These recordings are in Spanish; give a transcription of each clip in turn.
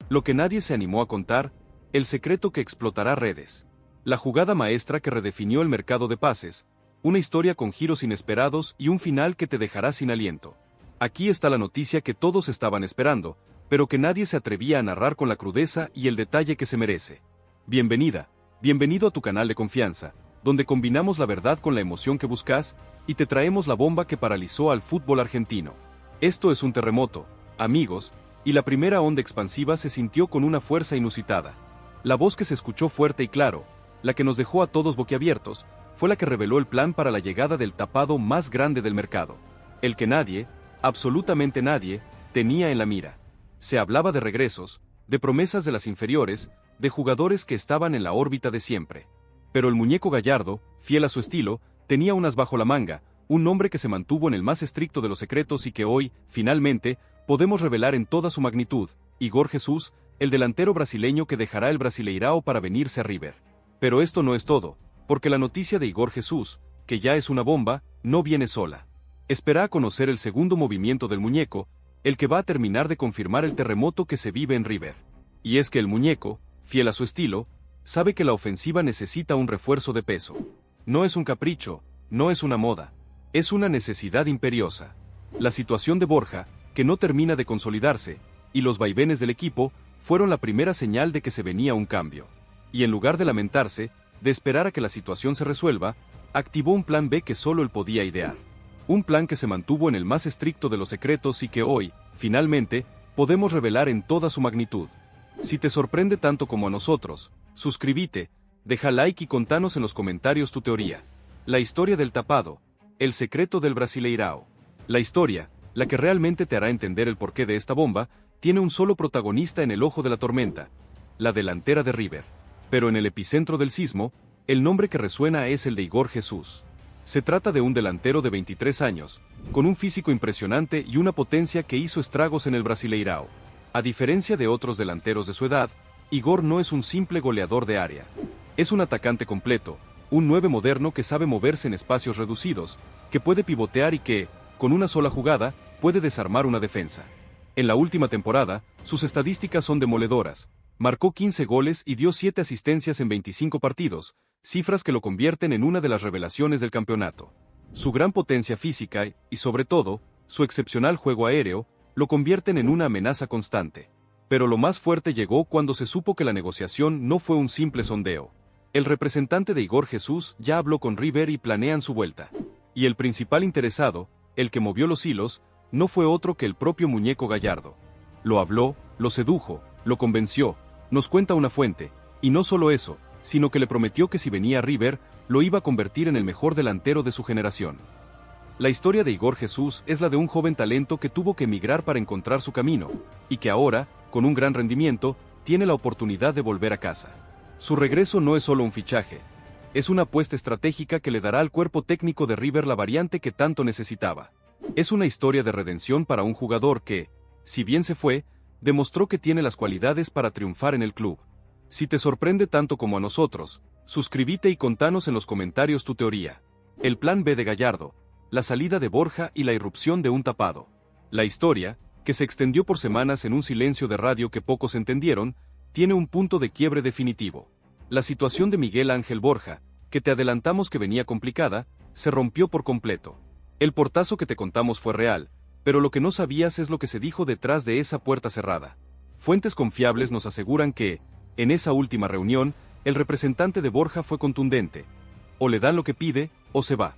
Lo que nadie se animó a contar, el secreto que explotará redes. La jugada maestra que redefinió el mercado de pases, una historia con giros inesperados y un final que te dejará sin aliento. Aquí está la noticia que todos estaban esperando, pero que nadie se atrevía a narrar con la crudeza y el detalle que se merece. Bienvenida, bienvenido a tu canal de confianza, donde combinamos la verdad con la emoción que buscas, y te traemos la bomba que paralizó al fútbol argentino. Esto es un terremoto, amigos, y la primera onda expansiva se sintió con una fuerza inusitada. La voz que se escuchó fuerte y claro, la que nos dejó a todos boquiabiertos, fue la que reveló el plan para la llegada del tapado más grande del mercado. El que nadie, absolutamente nadie, tenía en la mira. Se hablaba de regresos, de promesas de las inferiores, de jugadores que estaban en la órbita de siempre. Pero el muñeco Gallardo, fiel a su estilo, tenía un as bajo la manga, un nombre que se mantuvo en el más estricto de los secretos y que hoy, finalmente, podemos revelar en toda su magnitud: Igor Jesús, el delantero brasileño que dejará el Brasileirao para venirse a River. Pero esto no es todo, porque la noticia de Igor Jesús, que ya es una bomba, no viene sola. Espera a conocer el segundo movimiento del muñeco, el que va a terminar de confirmar el terremoto que se vive en River. Y es que el muñeco, fiel a su estilo, sabe que la ofensiva necesita un refuerzo de peso. No es un capricho, no es una moda, es una necesidad imperiosa. La situación de Borja, que no termina de consolidarse, y los vaivenes del equipo, fueron la primera señal de que se venía un cambio. Y en lugar de lamentarse, de esperar a que la situación se resuelva, activó un plan B que solo él podía idear. Un plan que se mantuvo en el más estricto de los secretos y que hoy, finalmente, podemos revelar en toda su magnitud. Si te sorprende tanto como a nosotros, suscríbete, deja like y contanos en los comentarios tu teoría. La historia del tapado, el secreto del Brasileirao. La historia, la que realmente te hará entender el porqué de esta bomba, tiene un solo protagonista en el ojo de la tormenta: la delantera de River. Pero en el epicentro del sismo, el nombre que resuena es el de Igor Jesús. Se trata de un delantero de 23 años, con un físico impresionante y una potencia que hizo estragos en el Brasileirao. A diferencia de otros delanteros de su edad, Igor no es un simple goleador de área. Es un atacante completo, un 9 moderno que sabe moverse en espacios reducidos, que puede pivotear y que, con una sola jugada, puede desarmar una defensa. En la última temporada, sus estadísticas son demoledoras. Marcó 15 goles y dio 7 asistencias en 25 partidos, cifras que lo convierten en una de las revelaciones del campeonato. Su gran potencia física y, sobre todo, su excepcional juego aéreo, lo convierten en una amenaza constante. Pero lo más fuerte llegó cuando se supo que la negociación no fue un simple sondeo. El representante de Igor Jesús ya habló con River y planean su vuelta. Y el principal interesado, el que movió los hilos, no fue otro que el propio muñeco Gallardo. Lo habló, lo sedujo, lo convenció, nos cuenta una fuente, y no solo eso, sino que le prometió que si venía a River, lo iba a convertir en el mejor delantero de su generación. La historia de Igor Jesús es la de un joven talento que tuvo que emigrar para encontrar su camino, y que ahora, con un gran rendimiento, tiene la oportunidad de volver a casa. Su regreso no es solo un fichaje, es una apuesta estratégica que le dará al cuerpo técnico de River la variante que tanto necesitaba. Es una historia de redención para un jugador que, si bien se fue, demostró que tiene las cualidades para triunfar en el club. Si te sorprende tanto como a nosotros, suscríbete y contanos en los comentarios tu teoría. El plan B de Gallardo, la salida de Borja y la irrupción de un tapado. La historia, que se extendió por semanas en un silencio de radio que pocos entendieron, tiene un punto de quiebre definitivo. La situación de Miguel Ángel Borja, que te adelantamos que venía complicada, se rompió por completo. El portazo que te contamos fue real, pero lo que no sabías es lo que se dijo detrás de esa puerta cerrada. Fuentes confiables nos aseguran que, en esa última reunión, el representante de Borja fue contundente: o le dan lo que pide, o se va.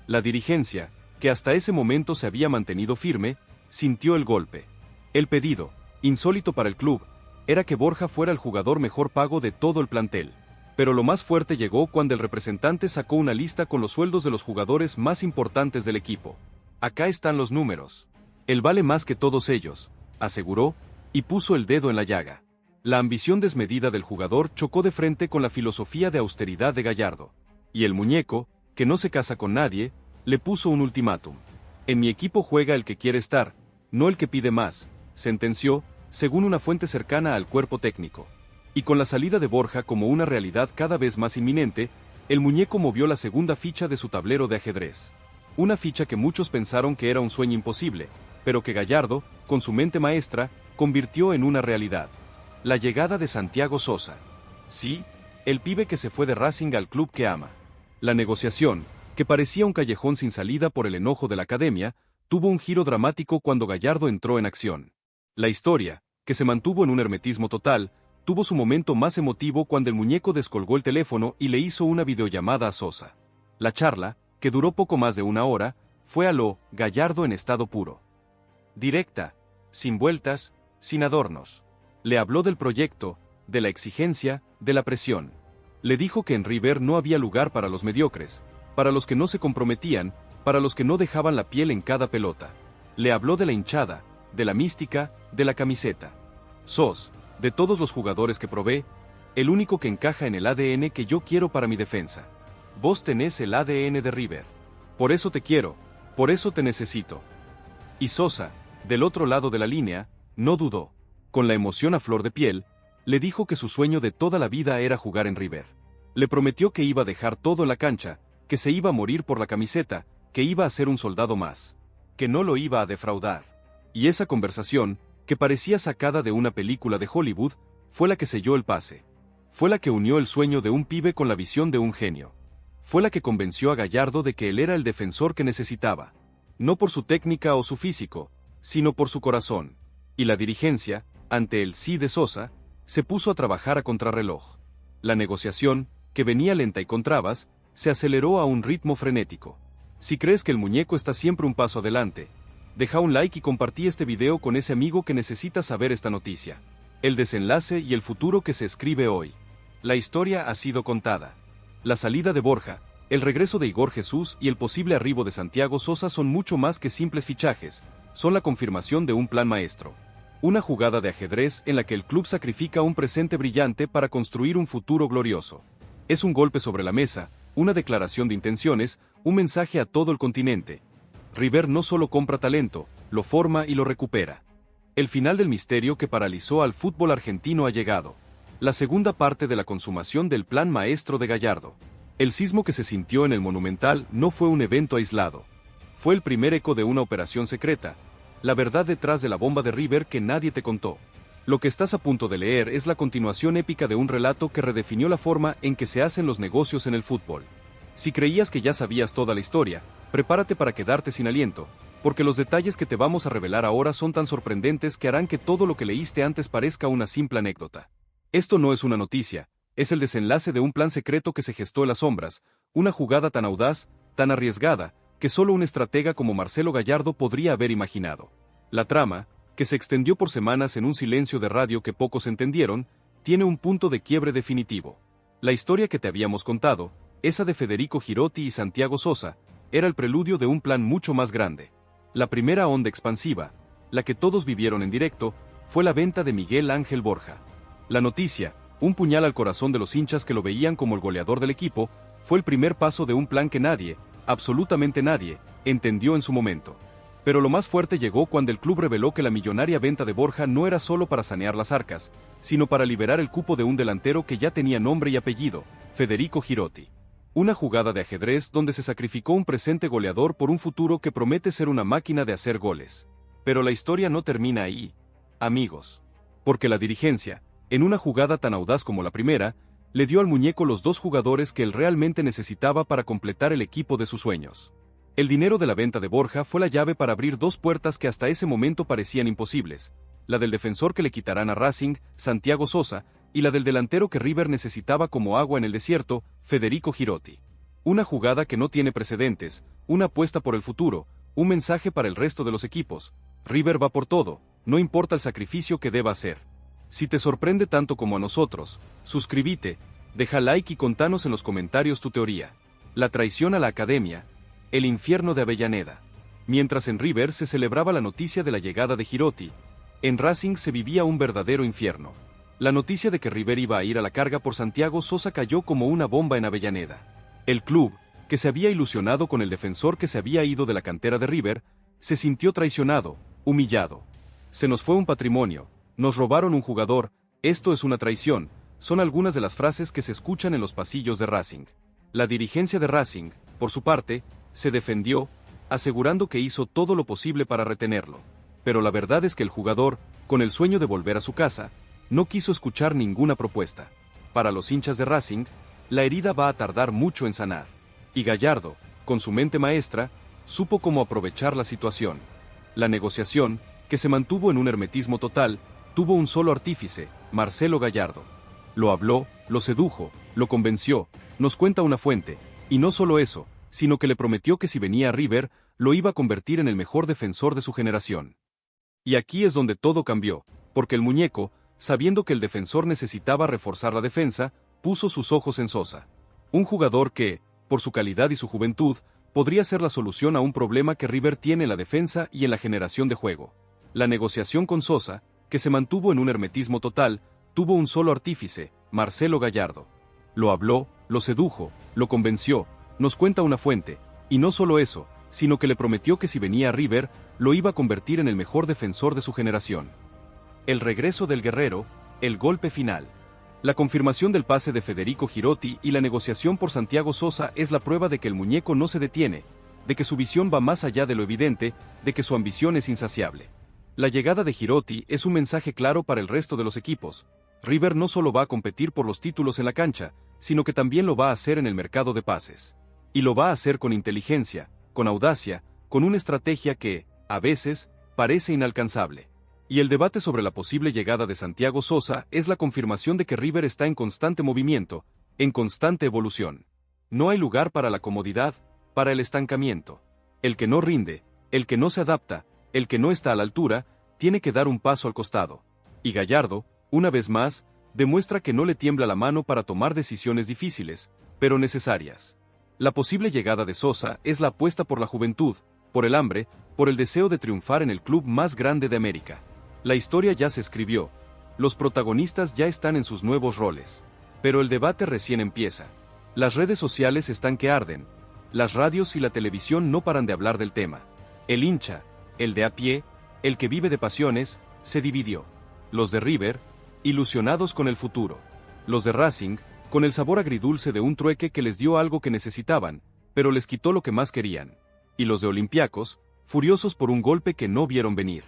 La dirigencia, que hasta ese momento se había mantenido firme, sintió el golpe. El pedido, insólito para el club, era que Borja fuera el jugador mejor pago de todo el plantel. Pero lo más fuerte llegó cuando el representante sacó una lista con los sueldos de los jugadores más importantes del equipo. Acá están los números. Él vale más que todos ellos, aseguró, y puso el dedo en la llaga. La ambición desmedida del jugador chocó de frente con la filosofía de austeridad de Gallardo. Y el muñeco, que no se casa con nadie, le puso un ultimátum. En mi equipo juega el que quiere estar, no el que pide más, sentenció, según una fuente cercana al cuerpo técnico. Y con la salida de Borja como una realidad cada vez más inminente, el muñeco movió la segunda ficha de su tablero de ajedrez. Una ficha que muchos pensaron que era un sueño imposible, pero que Gallardo, con su mente maestra, convirtió en una realidad. La llegada de Santiago Sosa. Sí, el pibe que se fue de Racing al club que ama. La negociación, que parecía un callejón sin salida por el enojo de la academia, tuvo un giro dramático cuando Gallardo entró en acción. La historia, que se mantuvo en un hermetismo total, tuvo su momento más emotivo cuando el muñeco descolgó el teléfono y le hizo una videollamada a Sosa. La charla, que duró poco más de una hora, fue a lo Gallardo en estado puro. Directa, sin vueltas, sin adornos. Le habló del proyecto, de la exigencia, de la presión. Le dijo que en River no había lugar para los mediocres, para los que no se comprometían, para los que no dejaban la piel en cada pelota. Le habló de la hinchada, de la mística, de la camiseta. Sos, de todos los jugadores que probé, el único que encaja en el ADN que yo quiero para mi defensa. Vos tenés el ADN de River. Por eso te quiero, por eso te necesito. Y Sosa, del otro lado de la línea, no dudó. Con la emoción a flor de piel, le dijo que su sueño de toda la vida era jugar en River. Le prometió que iba a dejar todo en la cancha, que se iba a morir por la camiseta, que iba a ser un soldado más, que no lo iba a defraudar. Y esa conversación, que parecía sacada de una película de Hollywood, fue la que selló el pase. Fue la que unió el sueño de un pibe con la visión de un genio. Fue la que convenció a Gallardo de que él era el defensor que necesitaba. No por su técnica o su físico, sino por su corazón. Y la dirigencia, ante el sí de Sosa, se puso a trabajar a contrarreloj. La negociación, que venía lenta y con trabas, se aceleró a un ritmo frenético. Si crees que el muñeco está siempre un paso adelante, deja un like y compartí este video con ese amigo que necesita saber esta noticia. El desenlace y el futuro que se escribe hoy. La historia ha sido contada. La salida de Borja, el regreso de Igor Jesús y el posible arribo de Santiago Sosa son mucho más que simples fichajes, son la confirmación de un plan maestro. Una jugada de ajedrez en la que el club sacrifica un presente brillante para construir un futuro glorioso. Es un golpe sobre la mesa, una declaración de intenciones, un mensaje a todo el continente. River no solo compra talento, lo forma y lo recupera. El final del misterio que paralizó al fútbol argentino ha llegado. La segunda parte de la consumación del plan maestro de Gallardo. El sismo que se sintió en el Monumental no fue un evento aislado. Fue el primer eco de una operación secreta, la verdad detrás de la bomba de River que nadie te contó. Lo que estás a punto de leer es la continuación épica de un relato que redefinió la forma en que se hacen los negocios en el fútbol. Si creías que ya sabías toda la historia, prepárate para quedarte sin aliento, porque los detalles que te vamos a revelar ahora son tan sorprendentes que harán que todo lo que leíste antes parezca una simple anécdota. Esto no es una noticia, es el desenlace de un plan secreto que se gestó en las sombras, una jugada tan audaz, tan arriesgada, que solo un estratega como Marcelo Gallardo podría haber imaginado. La trama, que se extendió por semanas en un silencio de radio que pocos entendieron, tiene un punto de quiebre definitivo. La historia que te habíamos contado, esa de Federico Girotti y Santiago Sosa, era el preludio de un plan mucho más grande. La primera onda expansiva, la que todos vivieron en directo, fue la venta de Miguel Ángel Borja. La noticia, un puñal al corazón de los hinchas que lo veían como el goleador del equipo, fue el primer paso de un plan que nadie, absolutamente nadie, entendió en su momento. Pero lo más fuerte llegó cuando el club reveló que la millonaria venta de Borja no era solo para sanear las arcas, sino para liberar el cupo de un delantero que ya tenía nombre y apellido, Federico Girotti. Una jugada de ajedrez donde se sacrificó un presente goleador por un futuro que promete ser una máquina de hacer goles. Pero la historia no termina ahí, amigos. Porque la dirigencia, en una jugada tan audaz como la primera, le dio al muñeco los dos jugadores que él realmente necesitaba para completar el equipo de sus sueños. El dinero de la venta de Borja fue la llave para abrir dos puertas que hasta ese momento parecían imposibles, la del defensor que le quitarán a Racing, Santiago Sosa, y la del delantero que River necesitaba como agua en el desierto, Federico Girotti. Una jugada que no tiene precedentes, una apuesta por el futuro, un mensaje para el resto de los equipos. River va por todo, no importa el sacrificio que deba hacer. Si te sorprende tanto como a nosotros, suscríbete, deja like y contanos en los comentarios tu teoría. La traición a la academia, el infierno de Avellaneda. Mientras en River se celebraba la noticia de la llegada de Girotti, en Racing se vivía un verdadero infierno. La noticia de que River iba a ir a la carga por Santiago Sosa cayó como una bomba en Avellaneda. El club, que se había ilusionado con el defensor que se había ido de la cantera de River, se sintió traicionado, humillado. Se nos fue un patrimonio. Nos robaron un jugador, esto es una traición, son algunas de las frases que se escuchan en los pasillos de Racing. La dirigencia de Racing, por su parte, se defendió, asegurando que hizo todo lo posible para retenerlo. Pero la verdad es que el jugador, con el sueño de volver a su casa, No quiso escuchar ninguna propuesta. Para los hinchas de Racing, la herida va a tardar mucho en sanar. Y Gallardo, con su mente maestra, supo cómo aprovechar la situación. La negociación, que se mantuvo en un hermetismo total, tuvo un solo artífice, Marcelo Gallardo. Lo habló, lo sedujo, lo convenció, nos cuenta una fuente, y no solo eso, sino que le prometió que si venía a River, lo iba a convertir en el mejor defensor de su generación. Y aquí es donde todo cambió, porque el muñeco, sabiendo que el defensor necesitaba reforzar la defensa, puso sus ojos en Sosa. Un jugador que, por su calidad y su juventud, podría ser la solución a un problema que River tiene en la defensa y en la generación de juego. La negociación con Sosa, que se mantuvo en un hermetismo total, tuvo un solo artífice, Marcelo Gallardo. Lo habló, lo sedujo, lo convenció, nos cuenta una fuente, y no solo eso, sino que le prometió que si venía a River, lo iba a convertir en el mejor defensor de su generación. El regreso del guerrero, el golpe final. La confirmación del pase de Federico Girotti y la negociación por Santiago Sosa es la prueba de que el muñeco no se detiene, de que su visión va más allá de lo evidente, de que su ambición es insaciable. La llegada de Girotti es un mensaje claro para el resto de los equipos. River no solo va a competir por los títulos en la cancha, sino que también lo va a hacer en el mercado de pases. Y lo va a hacer con inteligencia, con audacia, con una estrategia que, a veces, parece inalcanzable. Y el debate sobre la posible llegada de Santiago Sosa es la confirmación de que River está en constante movimiento, en constante evolución. No hay lugar para la comodidad, para el estancamiento. El que no rinde, el que no se adapta, el que no está a la altura, tiene que dar un paso al costado. Y Gallardo, una vez más, demuestra que no le tiembla la mano para tomar decisiones difíciles, pero necesarias. La posible llegada de Sosa es la apuesta por la juventud, por el hambre, por el deseo de triunfar en el club más grande de América. La historia ya se escribió, los protagonistas ya están en sus nuevos roles. Pero el debate recién empieza. Las redes sociales están que arden, las radios y la televisión no paran de hablar del tema. El hincha, el de a pie, el que vive de pasiones, se dividió. Los de River, ilusionados con el futuro. Los de Racing, con el sabor agridulce de un trueque que les dio algo que necesitaban, pero les quitó lo que más querían. Y los de Olympiacos, furiosos por un golpe que no vieron venir.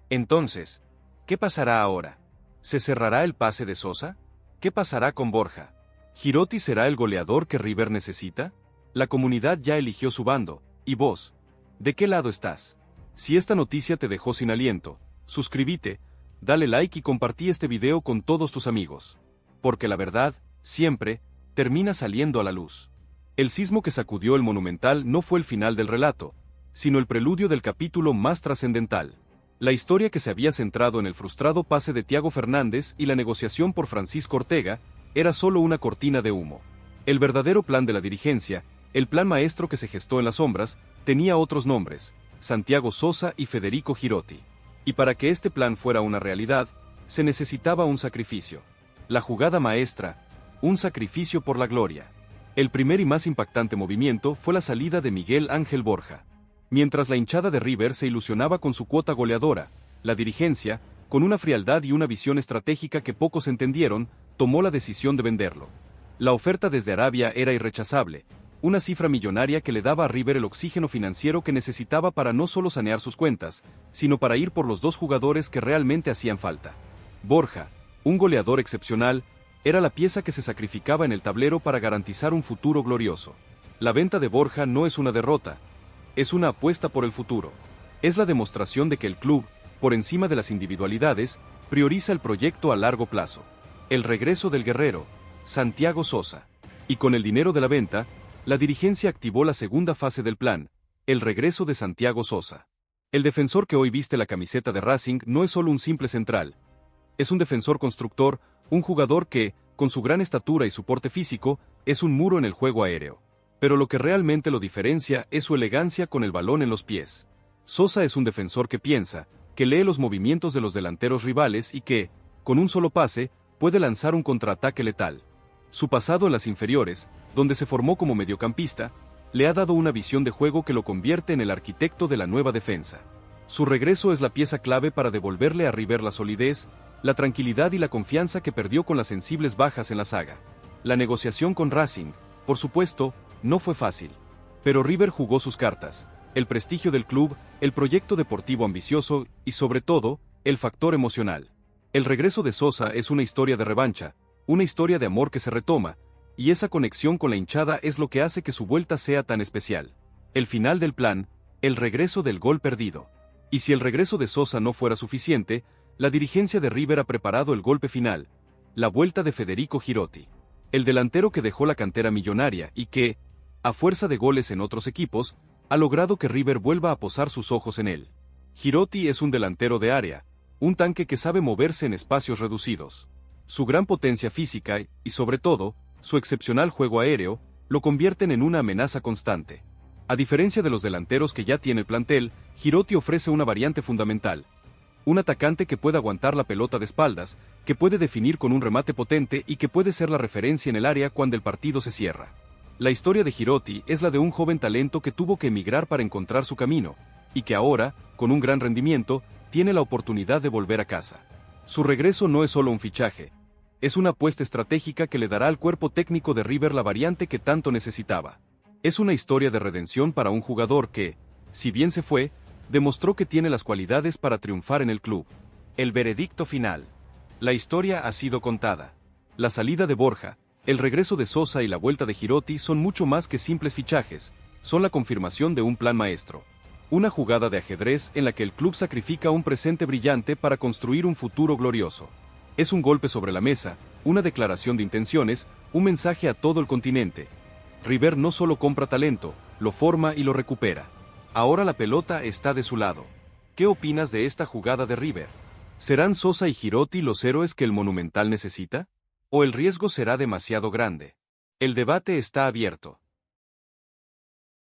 Entonces, ¿qué pasará ahora? ¿Se cerrará el pase de Sosa? ¿Qué pasará con Borja? ¿Girotti será el goleador que River necesita? La comunidad ya eligió su bando, y vos, ¿de qué lado estás? Si esta noticia te dejó sin aliento, suscríbete, dale like y compartí este video con todos tus amigos. Porque la verdad, siempre, termina saliendo a la luz. El sismo que sacudió el Monumental no fue el final del relato, sino el preludio del capítulo más trascendental. La historia que se había centrado en el frustrado pase de Thiago Fernández y la negociación por Francisco Ortega, era solo una cortina de humo. El verdadero plan de la dirigencia, el plan maestro que se gestó en las sombras, tenía otros nombres, Santiago Sosa y Federico Girotti. Y para que este plan fuera una realidad, se necesitaba un sacrificio. La jugada maestra, un sacrificio por la gloria. El primer y más impactante movimiento fue la salida de Miguel Ángel Borja. Mientras la hinchada de River se ilusionaba con su cuota goleadora, la dirigencia, con una frialdad y una visión estratégica que pocos entendieron, tomó la decisión de venderlo. La oferta desde Arabia era irrechazable, una cifra millonaria que le daba a River el oxígeno financiero que necesitaba para no solo sanear sus cuentas, sino para ir por los dos jugadores que realmente hacían falta. Borja, un goleador excepcional, era la pieza que se sacrificaba en el tablero para garantizar un futuro glorioso. La venta de Borja no es una derrota, es una apuesta por el futuro. Es la demostración de que el club, por encima de las individualidades, prioriza el proyecto a largo plazo. El regreso del guerrero, Santiago Sosa. Y con el dinero de la venta, la dirigencia activó la segunda fase del plan, el regreso de Santiago Sosa. El defensor que hoy viste la camiseta de Racing no es solo un simple central. Es un defensor constructor, un jugador que, con su gran estatura y su porte físico, es un muro en el juego aéreo. Pero lo que realmente lo diferencia es su elegancia con el balón en los pies. Sosa es un defensor que piensa, que lee los movimientos de los delanteros rivales y que, con un solo pase, puede lanzar un contraataque letal. Su pasado en las inferiores, donde se formó como mediocampista, le ha dado una visión de juego que lo convierte en el arquitecto de la nueva defensa. Su regreso es la pieza clave para devolverle a River la solidez, la tranquilidad y la confianza que perdió con las sensibles bajas en la saga. La negociación con Racing, por supuesto, no fue fácil. Pero River jugó sus cartas, el prestigio del club, el proyecto deportivo ambicioso y sobre todo, el factor emocional. El regreso de Sosa es una historia de revancha, una historia de amor que se retoma, y esa conexión con la hinchada es lo que hace que su vuelta sea tan especial. El final del plan, el regreso del gol perdido. Y si el regreso de Sosa no fuera suficiente, la dirigencia de River ha preparado el golpe final, la vuelta de Federico Girotti. El delantero que dejó la cantera millonaria y que, a fuerza de goles en otros equipos, ha logrado que River vuelva a posar sus ojos en él. Girotti es un delantero de área, un tanque que sabe moverse en espacios reducidos. Su gran potencia física y, sobre todo, su excepcional juego aéreo, lo convierten en una amenaza constante. A diferencia de los delanteros que ya tiene el plantel, Girotti ofrece una variante fundamental. Un atacante que puede aguantar la pelota de espaldas, que puede definir con un remate potente y que puede ser la referencia en el área cuando el partido se cierra. La historia de Girotti es la de un joven talento que tuvo que emigrar para encontrar su camino, y que ahora, con un gran rendimiento, tiene la oportunidad de volver a casa. Su regreso no es solo un fichaje, es una apuesta estratégica que le dará al cuerpo técnico de River la variante que tanto necesitaba. Es una historia de redención para un jugador que, si bien se fue, demostró que tiene las cualidades para triunfar en el club. El veredicto final. La historia ha sido contada. La salida de Borja, el regreso de Sosa y la vuelta de Girotti son mucho más que simples fichajes, son la confirmación de un plan maestro. Una jugada de ajedrez en la que el club sacrifica un presente brillante para construir un futuro glorioso. Es un golpe sobre la mesa, una declaración de intenciones, un mensaje a todo el continente. River no solo compra talento, lo forma y lo recupera. Ahora la pelota está de su lado. ¿Qué opinas de esta jugada de River? ¿Serán Sosa y Girotti los héroes que el Monumental necesita? ¿O el riesgo será demasiado grande? El debate está abierto.